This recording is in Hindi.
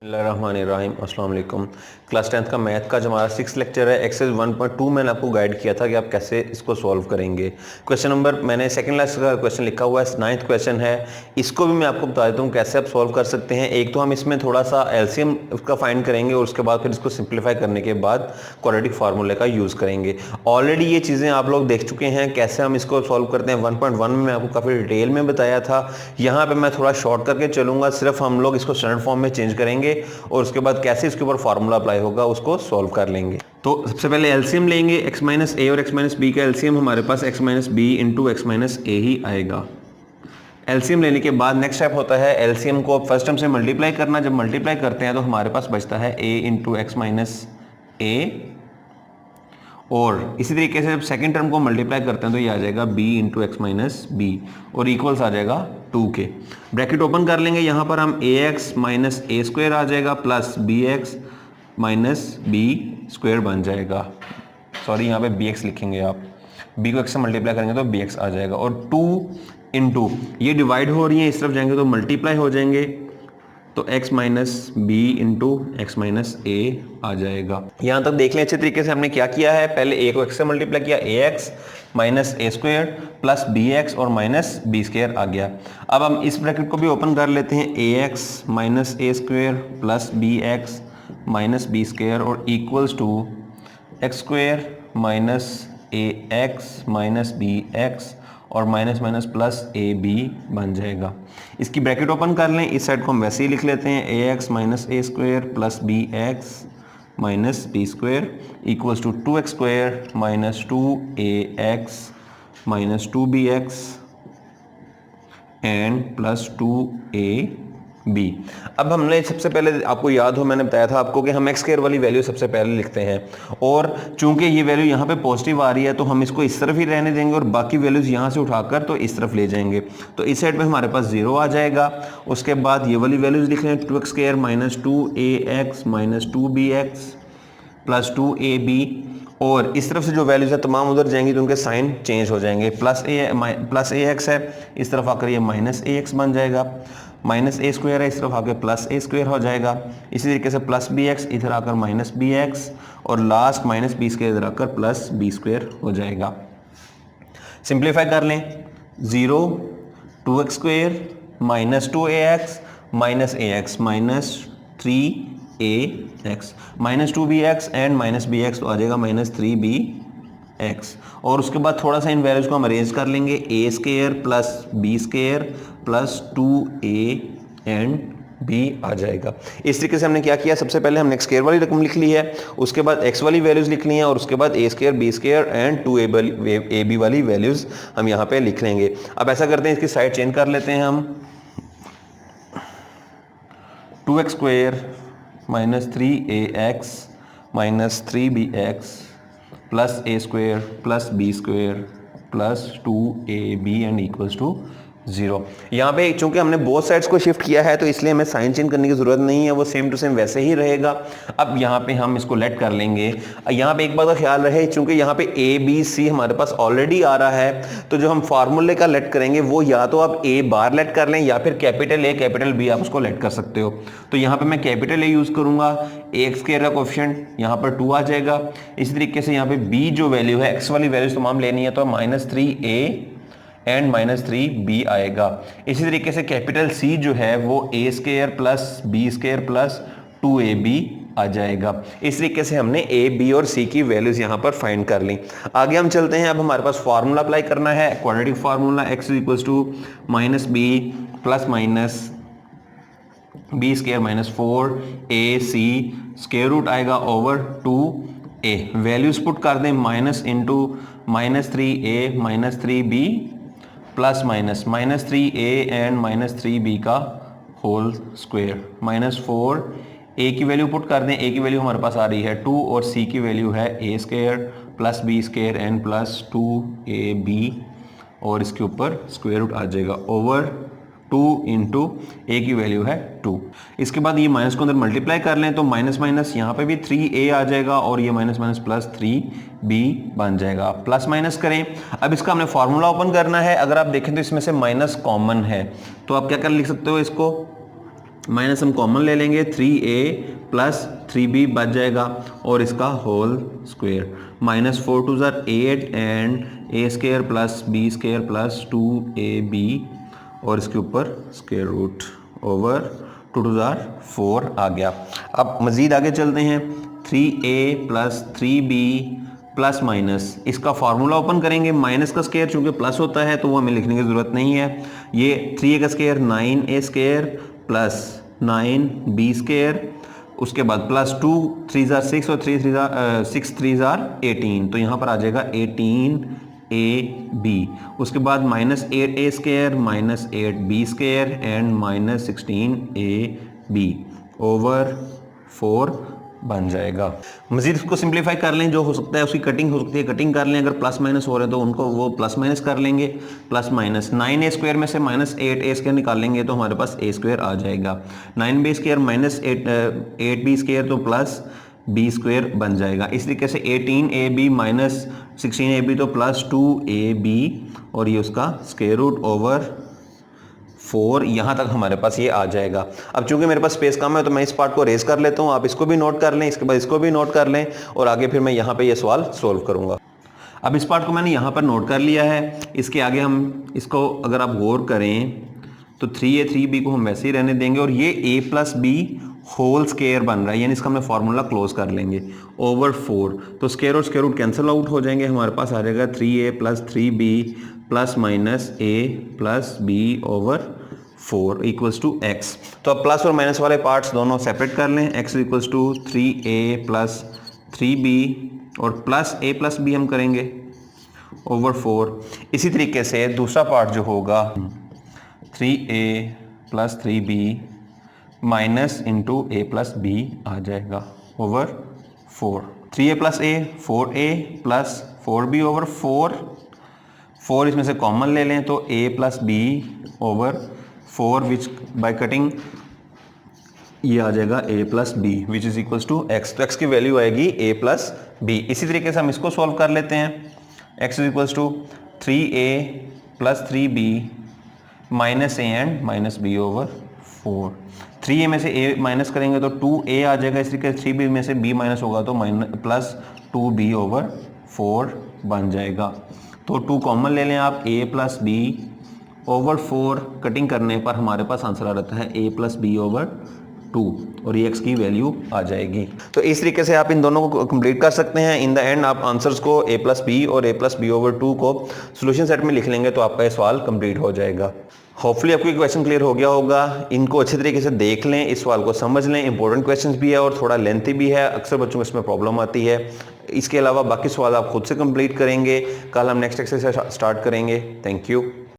बिस्मिल्लाहिर्रहमानिर्रहीम। अस्सलाम वालेकुम। क्लास 10th का मैथ का जो हमारा 6 लेक्चर है एक्सरसाइज 1.2 मैंने आपको गाइड किया था कि आप कैसे इसको सॉल्व करेंगे। क्वेश्चन नंबर मैंने सेकंड क्लास का क्वेश्चन लिखा हुआ है, 9th क्वेश्चन है। इसको भी मैं आपको बता देता हूँ कैसे आप सॉल्व कर सकते हैं। एक तो हम इसमें थोड़ा सा एलसीएम उसका फाइंड करेंगे और उसके बाद फिर इसको सिंप्लीफाई करने के बाद क्वाड्रेटिक फार्मूले का यूज़ करेंगे। ऑलरेडी ये चीज़ें आप लोग देख चुके हैं कैसे हम इसको सॉल्व करते हैं। 1.1 में मैं आपको काफ़ी डिटेल में बताया था। यहाँ पर मैं थोड़ा शॉर्ट करके चलूँगा, सिर्फ हम लोग इसको स्टैंडर्ड फॉर्म में चेंज करेंगे और उसके बाद कैसे इसके ऊपर फार्मूला अप्लाई होगा उसको सॉल्व कर लेंगे। तो सबसे पहले एलसीएम लेंगे। x माइनस ए और x माइनस बी का एलसीएम हमारे पास x minus B into x minus A ही आएगा। एलसीएम लेने के बाद नेक्स्ट स्टेप होता है एलसीएम को फर्स्ट टर्म से मल्टीप्लाई करना। जब मल्टीप्लाई करते हैं तो हमारे पास बचता है a into x minus A, और इसी तरीके से जब सेकंड टर्म को मल्टीप्लाई करते हैं तो ये आ जाएगा b into x minus b और इक्वल्स आ जाएगा 2 के। ब्रैकेट ओपन कर लेंगे, यहाँ पर हम ax माइनस ए स्क्वायर आ जाएगा plus bx minus B square बन जाएगा। सॉरी, यहाँ पे bx लिखेंगे आप, b को x से मल्टीप्लाई करेंगे तो bx आ जाएगा और 2 इंटू ये डिवाइड हो रही है, इस तरफ जाएंगे तो मल्टीप्लाई हो जाएंगे तो x minus B into x minus A आ जाएगा। यहाँ तक देख लें अच्छे तरीके से हमने क्या किया है। पहले a को x से मल्टीप्लाई किया, ax माइनस ए स्क्वायर प्लस bx और माइनस बी स्क्वायर आ गया। अब हम इस ब्रैकेट को भी ओपन कर लेते हैं, ax माइनस ए square plus bx minus B square और equals to x square minus A x minus B x और minus minus plus A B बन जाएगा। इसकी ब्रैकेट ओपन कर लें, इस साइड को हम वैसे ही लिख लेते हैं, A x minus A square plus B x minus B square equals to 2x square minus 2ax minus 2bx and plus 2ab। अब हमने सबसे पहले, आपको याद हो मैंने बताया था आपको कि हम एक्स स्क्वायर वाली वैल्यू सबसे पहले लिखते हैं, और चूंकि ये वैल्यू यहाँ पे पॉजिटिव आ रही है तो हम इसको इस तरफ ही रहने देंगे और बाकी वैल्यूज यहाँ से उठाकर तो इस तरफ ले जाएंगे। तो इस साइड पे हमारे पास 0 आ जाएगा। उसके बाद ये वाली वैल्यूज लिख लें, 2x square minus 2ax minus 2bx plus 2ab, और इस तरफ से जो वैल्यूज है तमाम उधर जाएंगी तो उनके साइन चेंज हो जाएंगे। प्लस ए एक्स है, इस तरफ आकर ये माइनस ए एक्स बन जाएगा, माइनस ए स्क्वायर है, इस तरफ आकर प्लस ए स्क्वायर हो जाएगा। इसी तरीके से प्लस बी एक्स इधर आकर माइनस बी एक्स और लास्ट माइनस बी स्क्वायर इधर आकर प्लस बी स्क्वायर हो जाएगा। सिंप्लीफाई कर लें, 0 2x square minus 2ax minus A x minus 3ax minus 2bx and minus B x तो आ जाएगा माइनस 3bx, और उसके बाद थोड़ा सा इन वैल्यूज को हम अरेंज कर लेंगे, A square plus B square plus 2a and b आ जाएगा। इस तरीके से हमने क्या किया, सबसे पहले हमने एक्स स्क्वायर वाली रकम लिख ली है, उसके बाद x वाली वैल्यूज लिख ली हैं और उसके बाद a square b square and 2ab वाली वैल्यूज हम यहाँ पे लिख लेंगे। अब ऐसा करते हैं, इसकी साइड चेंज कर लेते हैं हम, 2x square minus 3ax minus 3bx plus a square plus B square plus 2ab and equals to 0। यहाँ पे चूंकि हमने बोथ साइड्स को शिफ्ट किया है तो इसलिए हमें साइन चेंज करने की जरूरत नहीं है, वो सेम टू सेम वैसे ही रहेगा। अब यहाँ पे हम इसको लेट कर लेंगे। यहाँ पे एक बात का ख्याल रहे, चूंकि यहाँ पे ए बी सी हमारे पास ऑलरेडी आ रहा है तो जो हम फार्मूले का लेट करेंगे वो या तो आप ए बार लेट कर लें या फिर कैपिटल ए कैपिटल बी आप उसको लेट कर सकते हो। तो यहाँ पे मैं कैपिटल ए यूज करूंगा, एक्स स्क्वायर का कोएफिशिएंट यहाँ पर 2 आ जाएगा। इसी तरीके से यहाँ पे बी जो वैल्यू है, एक्स वाली वैल्यूज तमाम लेनी है तो minus 3a and minus 3b आएगा। इसी तरीके से कैपिटल C जो है वो A square plus B square plus 2ab आ जाएगा। इस तरीके से हमने a, b और c की वैल्यूज यहाँ पर फाइंड कर ली। आगे हम चलते हैं, अब हमारे पास फार्मूला अप्लाई करना है, quadratic formula x equals to minus b plus minus B square minus 4ac square root आएगा ओवर 2a। वैल्यूज पुट कर दें, minus into minus 3a minus 3b plus minus minus 3a and minus 3b का होल स्क्वायर माइनस 4a की वैल्यू पुट कर दें, a की वैल्यू हमारे पास आ रही है 2 और c की वैल्यू है a square plus b square and plus 2ab और इसके ऊपर स्क्वायर रूट आ जाएगा ओवर 2 इंटू ए की वैल्यू है 2। इसके बाद ये माइनस को अंदर मल्टीप्लाई कर लें तो माइनस माइनस यहाँ पे भी 3a आ जाएगा और ये माइनस माइनस प्लस 3b बन जाएगा। प्लस माइनस करें, अब इसका हमने फार्मूला ओपन करना है। अगर आप देखें तो इसमें से माइनस कॉमन है तो आप क्या कर लिख सकते हो, इसको माइनस हम कॉमन ले लेंगे, 3a प्लस 3b बच जाएगा और इसका होल स्क्वायर, माइनस 4 टू ज़ार 8 and a square plus b square plus 2ab और इसके ऊपर स्क्वायर रूट ओवर 2 टू ज़ार 4 आ गया। अब मज़ीद आगे चलते हैं, 3a plus 3b plus minus, इसका फार्मूला ओपन करेंगे, माइनस का स्क्वायर चूँकि प्लस होता है तो वो हमें लिखने की ज़रूरत नहीं है। ये 3a का square 9a square plus 9b square, उसके बाद प्लस 2 3 ज़ार 6 और 6 3 ज़ार 18, तो यहाँ पर आ जाएगा 18ab। उसके बाद minus 8a square minus 8b square and minus 16ab over 4 बन जाएगा। मज़ीद इसको सिंप्लीफाई कर लें, जो हो सकता है उसकी कटिंग हो सकती है, कटिंग कर लें। अगर प्लस माइनस हो रहे हैं तो उनको वो प्लस माइनस कर लेंगे। प्लस माइनस 9a स्क्वायर में से माइनस 8a स्क्वायर निकाल लेंगे तो हमारे पास a स्क्वायर आ जाएगा। 9b square minus 8b square तो प्लस b स्क्वायर बन जाएगा। इस तरीके से 18ab माइनस 16ab तो प्लस 2ab और ये उसका स्क्वायर रूट ओवर 4, यहाँ तक हमारे पास ये आ जाएगा। अब चूंकि मेरे पास स्पेस कम है तो मैं इस पार्ट को रेज कर लेता हूँ, आप इसको भी नोट कर लें, इसके बाद इसको भी नोट कर लें और आगे फिर मैं यहाँ पे ये सवाल सोल्व करूँगा। अब इस पार्ट को मैंने यहाँ पर नोट कर लिया है। इसके आगे हम इसको अगर आप गौर करें तो 3a 3b को हम वैसे ही रहने देंगे और ये a plus b whole square बन रहा है, यानी इसका हमने फार्मूला क्लोज कर लेंगे ओवर 4, तो स्क्वायर और स्क्वायर रूट कैंसिल आउट हो जाएंगे। हमारे पास आ जाएगा 3a plus 3b plus minus a plus b over 4 equals to x। तो अब प्लस और माइनस वाले पार्ट्स दोनों सेपरेट कर लें, x equals to 3a plus 3b और प्लस a प्लस b हम करेंगे ओवर 4। इसी तरीके से दूसरा पार्ट जो होगा 3a plus 3b minus into a plus b आ जाएगा over 4। 3a plus a 4a plus 4b over 4 इसमें से कॉमन ले लें तो a plus b over 4 which by cutting ये आ जाएगा a plus b which is equals to x। तो x की वैल्यू आएगी a प्लस बी। इसी तरीके से हम इसको सॉल्व कर लेते हैं, x is equals to 3a plus 3b minus a and minus b over 4। 3a में से a माइनस करेंगे तो 2a आ जाएगा, इस तरीके से 3b में से b माइनस होगा तो प्लस 2b ओवर 4 बन जाएगा। तो 2 कॉमन ले लें आप, a plus b over 4 cutting करने पर हमारे पास आंसर आ जाता है a प्लस बी ओवर 2 और ये x की वैल्यू आ जाएगी। तो इस तरीके से आप इन दोनों को कंप्लीट कर सकते हैं। इन द एंड आप आंसर्स को a प्लस बी और a प्लस बी ओवर 2 को सोल्यूशन सेट में लिख लेंगे तो आपका ये सवाल कंप्लीट हो जाएगा। होपफुली आपको ये क्वेश्चन क्लियर हो गया होगा। इनको अच्छे तरीके से देख लें, इस सवाल को समझ लें। इंपॉर्टेंट क्वेश्चंस भी है और थोड़ा लेंथी भी है, अक्सर बच्चों को इसमें प्रॉब्लम आती है। इसके अलावा बाकी सवाल आप खुद से कंप्लीट करेंगे। कल हम नेक्स्ट एक्सरसाइज स्टार्ट करेंगे। Thank you.